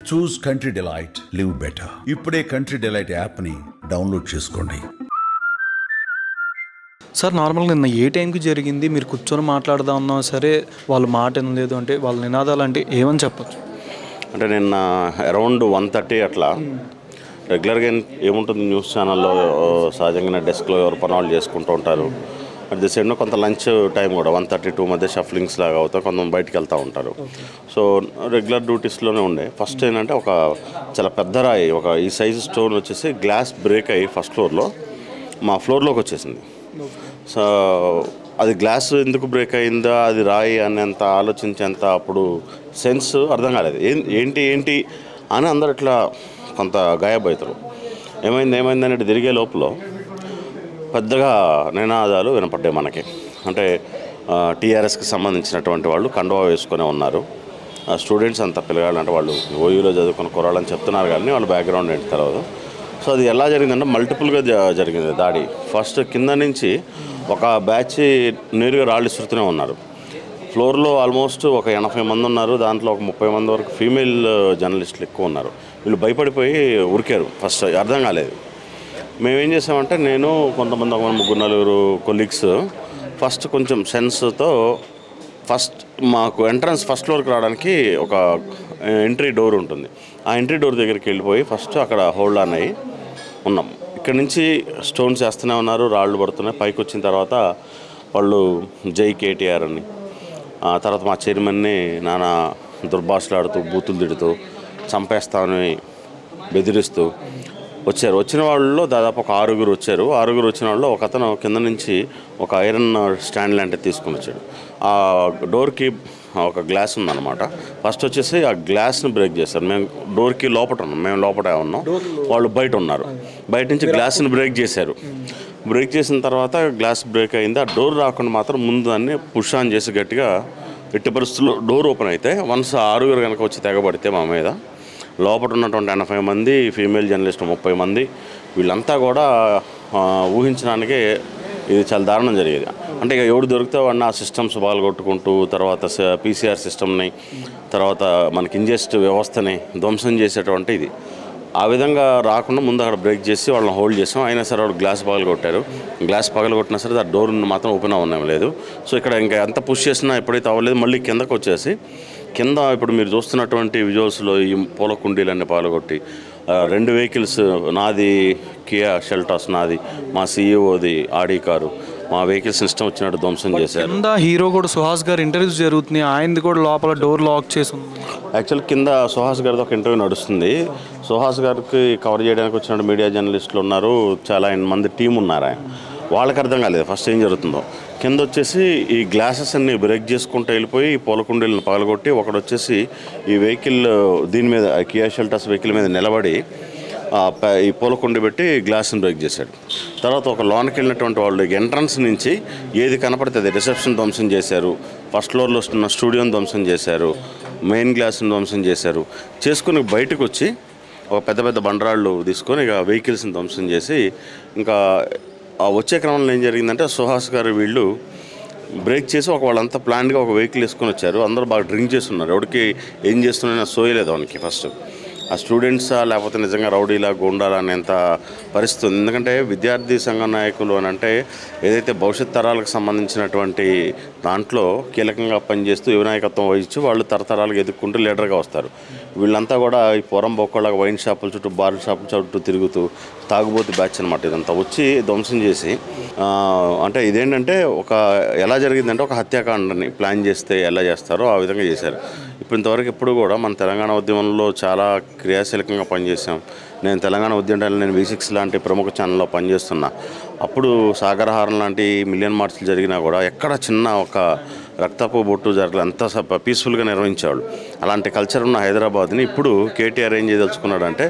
చూస్ country delight, live better. ఇప్పుడే country delight యాప్ని download చేసుకోండి. సార్, నార్మల్గా నిన్న ఏ టైంకి జరిగింది? మీరు కూర్చొని మాట్లాడదాం అన్నా సరే వాళ్ళు మాట వినలేదు అంటే వాళ్ళ నినాదాలు అంటే ఏమని చెప్పచ్చు? అంటే నిన్న అరౌండ్ 1:30 అట్లా రెగ్యులర్గా ఏముంటుంది న్యూస్ ఛానల్లో సహజంగానే డెస్క్లో ఎవరు పనులు చేసుకుంటూ ఉంటారు. అట్ ది సేమ్ కొంత లంచ్ టైం కూడా 1:32 మధ్య షఫ్లింగ్స్ లాగా అవుతాయి, కొంతమంది బయటికి వెళ్తూ ఉంటారు. సో రెగ్యులర్ డ్యూటీస్లోనే ఉండే. ఫస్ట్ ఏంటంటే ఒక చాలా పెద్ద రాయి, ఒక ఈ సైజు స్టోన్ వచ్చేసి గ్లాస్ బ్రేక్ అయ్యి ఫస్ట్ ఫ్లోర్లో మా ఫ్లోర్లోకి వచ్చేసింది. సో అది గ్లాస్ ఎందుకు బ్రేక్ అయిందా, అది రాయి అనేంత ఆలోచించేంత అప్పుడు సెన్స్ అర్థం కాలేదు. ఏంటి అని అందరు ఇట్లా కొంత గాయపడతారు. ఏమైంది అనేది తిరిగే లోపల పెద్దగా నినాదాలు వినపడ్డాయి మనకి. అంటే టీఆర్ఎస్కి సంబంధించినటువంటి వాళ్ళు కండువా వేసుకొని ఉన్నారు. స్టూడెంట్స్ అంతా పిల్లగాళ్ళు, అంటే వాళ్ళు ఓయూలో చదువుకున్న కుర్రాళ్ళని చెప్తున్నారు కానీ వాళ్ళ బ్యాక్గ్రౌండ్ ఏంటి తర్వాత. సో అది ఎలా జరిగిందంటే మల్టిపుల్గా జరిగింది దాడి. ఫస్ట్ కింద నుంచి ఒక బ్యాచ్ నేరుగా రాళ్ళు ఇస్తుతూనే ఉన్నారు. ఫ్లోర్లో ఆల్మోస్ట్ ఒక 80 మంది ఉన్నారు. దాంట్లో ఒక 30 మంది వరకు ఫీమేల్ జర్నలిస్టులు ఎక్కువ ఉన్నారు. వీళ్ళు భయపడిపోయి ఉరికారు. ఫస్ట్ అర్థం కాలేదు. మేమేం చేసామంటే నేను కొంతమంది ఒక 3-4 కొలీగ్స్ ఫస్ట్ కొంచెం సెన్స్తో ఫస్ట్ మాకు ఎంట్రన్స్ ఫస్ట్ ఫ్లోర్కి రావడానికి ఒక ఎంట్రీ డోర్ ఉంటుంది. ఆ ఎంట్రీ డోర్ దగ్గరికి వెళ్ళిపోయి ఫస్ట్ అక్కడ హోల్డ్ ఆన్ అయ్యి ఉన్నాం. ఇక్కడ నుంచి స్టోన్స్ వేస్తూనే ఉన్నారు, రాళ్ళు పడుతున్నాయి. పైకి వచ్చిన తర్వాత వాళ్ళు జై కేటీఆర్ అని, తర్వాత మా చైర్మన్ని నానా దుర్భాషలాడుతూ బూతులు తిడుతూ చంపేస్తామని బెదిరిస్తూ వచ్చారు. వచ్చిన వాళ్ళలో దాదాపు ఒక 6 వచ్చారు. 6 వచ్చిన వాళ్ళు ఒక అతను కింద నుంచి ఒక ఐరన్ స్టాండ్ లాంటిది తీసుకుని వచ్చాడు. ఆ డోర్కి ఒక గ్లాస్ ఉందన్నమాట. ఫస్ట్ వచ్చేసి ఆ గ్లాస్ని బ్రేక్ చేశారు. మేము డోర్కి లోపల ఉన్నాం, మేము లోపల ఉన్నాం, వాళ్ళు బయట ఉన్నారు. బయట నుంచి గ్లాస్ని బ్రేక్ చేశారు. బ్రేక్ చేసిన తర్వాత గ్లాస్ బ్రేక్ అయింది. ఆ డోర్ రాకుండా మాత్రం ముందు దాన్ని పుష్ ఆన్ చేసి గట్టిగా ఎట్టి పరిస్థితుల్లో డోర్ ఓపెన్ అయితే వన్స్ 6 కనుక వచ్చి తెగబడితే మా మీద లోపల ఉన్నటువంటి 80 మంది ఫీమేల్ జర్నలిస్టులు 30 మంది వీళ్ళంతా కూడా ఊహించడానికే ఇది చాలా దారుణం జరిగేది. అంటే ఇక ఎవడు దొరికితే వాడిని ఆ సిస్టమ్స్ పాల్గొట్టుకుంటూ తర్వాత పీసీఆర్ సిస్టమ్ని తర్వాత మనకి ఇంజెస్ట్ వ్యవస్థని ధ్వంసం చేసేటువంటి ఇది. ఆ విధంగా రాకుండా ముందు అక్కడ బ్రేక్ చేసి వాళ్ళని హోల్డ్ చేసాం. అయినా సరే వాళ్ళు గ్లాస్ పగలగొట్టారు. గ్లాస్ పగలగొట్టినా సరే ఆ డోర్ మాత్రం ఓపెన్ అవ్వడం లేదు. సో ఇక్కడ ఇంకా ఎంత పుష్ చేసినా ఎప్పుడైతే అవ్వలేదు మళ్ళీ కిందకు వచ్చేసి కింద ఇప్పుడు మీరు చూస్తున్నటువంటి విజువల్స్లో ఈ పూల కుండీలన్నీ పాల్గొట్టి 2 వెహికల్స్, నాది కియా షెల్టాస్, నాది మా సీఈఓది ఆడి కారు, మా వెహికల్స్ ఇష్టం వచ్చినట్టు ధ్వంసం చేశారు. కింద హీరో కూడా సుహాస్ గారు ఇంటర్వ్యూస్ జరుగుతున్నాయి, ఆయనది కూడా లోపల డోర్ లాక్ చేసి ఉంది. యాక్చువల్ కింద సుహాస్ గారిది ఒక ఇంటర్వ్యూ నడుస్తుంది. సుహాస్ గారికి కవర్ చేయడానికి వచ్చిన మీడియా జర్నలిస్టులు ఉన్నారు, చాలా మంది టీం ఉన్నారు. వాళ్ళకి అర్థం కాలేదు ఫస్ట్ ఏం జరుగుతుందో. కింద వచ్చేసి ఈ గ్లాసెస్ అన్ని బ్రేక్ చేసుకుంటూ వెళ్ళిపోయి ఈ పూలకుండీలను పగలగొట్టి ఒకడు వచ్చేసి ఈ వెహికల్ దీని మీద కియా షెల్టాస్ వెహికల్ మీద నిలబడి ఈ పూలకుండి పెట్టి గ్లాస్ని బ్రేక్ చేశాడు. తర్వాత ఒక లోనికి వెళ్ళినటువంటి వాళ్ళు ఎంట్రన్స్ నుంచి ఏది కనపడితే అది రిసెప్షన్ ధ్వంసం చేశారు, ఫస్ట్ ఫ్లోర్లో ఉన్న స్టూడియోని ధ్వంసం చేశారు, మెయిన్ గ్లాస్ని ధ్వంసం చేశారు. చేసుకుని బయటకు వచ్చి ఒక పెద్ద బండరాళ్ళు తీసుకొని ఇక వెహికల్స్ని ధ్వంసం చేసి ఇంకా వచ్చే క్రమంలో ఏం జరిగిందంటే సుహాస్ గారు వీళ్ళు బ్రేక్ చేసి వాళ్ళంతా ప్లాన్గా ఒక వెహికల్ వేసుకొని వచ్చారు. అందరూ బాగా డ్రింక్ చేస్తున్నారు. ఎవరికి ఏం చేస్తున్నా సోయలేదు వానికి. ఫస్ట్ ఆ స్టూడెంట్సా లేకపోతే నిజంగా రౌడీలా గూండాలా అనేంత పరిస్థితి ఉంది. ఎందుకంటే విద్యార్థి సంఘ నాయకులు అని అంటే ఏదైతే భవిష్యత్ తరాలకు సంబంధించినటువంటి దాంట్లో కీలకంగా పనిచేస్తూ యువనాయకత్వం వహించి వాళ్ళు తరతరాలకు ఎదుర్కొంటూ లీడర్గా వస్తారు. వీళ్ళంతా కూడా ఈ పొరం బొక్కలాగా వైన్ షాపుల చుట్టూ బార్ షాపుల చుట్టూ తిరుగుతూ తాగుబోతు బ్యాచ్ అనమాట. ఇదంతా వచ్చి ధ్వంసం చేసి అంటే ఇదేంటంటే ఒక ఎలా జరిగిందంటే ఒక హత్యాకాండని ప్లాన్ చేస్తే ఎలా చేస్తారో ఆ విధంగా చేశారు. ఇప్పుడు ఇంతవరకు ఎప్పుడు కూడా మన తెలంగాణ ఉద్యమంలో చాలా క్రియాశీలకంగా పనిచేసాం. నేను తెలంగాణ ఉద్యమాలు నేను V6 లాంటి ప్రముఖ ఛానల్లో పనిచేస్తున్నా. అప్పుడు సాగరహారం లాంటి మిలియన్ మార్చ్లు జరిగినా కూడా ఎక్కడ చిన్న ఒక రక్తపు బొట్టు జరగలేదు, అంతా పీస్ఫుల్గా నిర్వహించేవాళ్ళు. అలాంటి కల్చర్ ఉన్న హైదరాబాద్ని ఇప్పుడు కేటీఆర్ ఏం చేయదలుచుకున్నాడంటే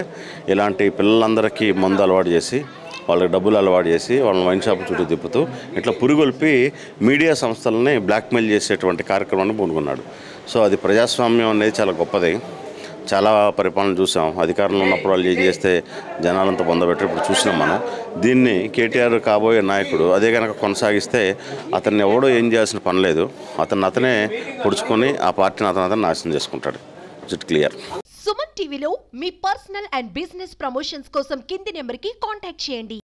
ఇలాంటి పిల్లలందరికీ మందు అలవాటు చేసి వాళ్ళకి డబ్బులు అలవాటు చేసి వాళ్ళని వైన్ షాప్ చుట్టూ తిప్పుతూ ఇట్లా పురుగొల్పి మీడియా సంస్థలని బ్లాక్మెయిల్ చేసేటువంటి కార్యక్రమాన్ని పూనుకున్నాడు. సో అది ప్రజాస్వామ్యం అనేది చాలా గొప్పది. చాలా పరిపాలన చూసాం. అధికారంలో ఉన్నప్పుడు వాళ్ళు ఏం చేస్తే జనాలంతా పొందబెట్టి ఇప్పుడు చూసినాం మనం. దీన్ని కేటీఆర్ కాబోయే నాయకుడు అదే కనుక కొనసాగిస్తే అతన్ని ఎవడో ఏం చేయాల్సిన పని లేదు. అతనే పొడుచుకొని ఆ పార్టీని అతను నాశనం చేసుకుంటాడు. It clear. సుమన్ టీవీలో మీ పర్సనల్ అండ్ బిజినెస్ ప్రమోషన్స్ కోసం కింది నెంబర్కి కాంటాక్ట్ చేయండి.